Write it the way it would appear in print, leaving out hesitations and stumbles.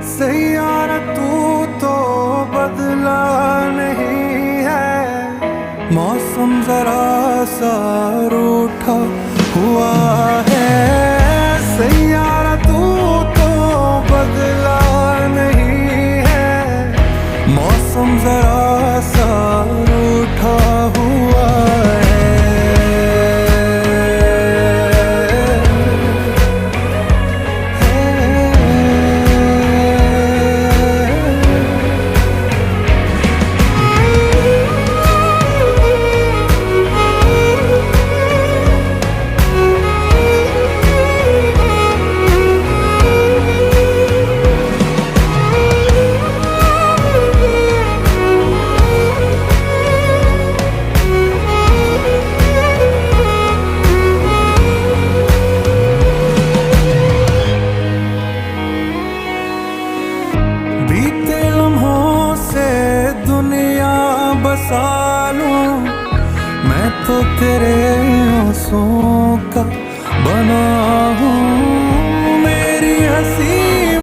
सैयारा तू तो बदला नहीं है, मौसम जरा सा रूठा हुआ है। सैयारा तू तो बदला नहीं है, मौसम जरा सा रूठा हुआ है। बीते लम्हों से दुनिया बसा लूं, मैं तो तेरे आंसुओं का बना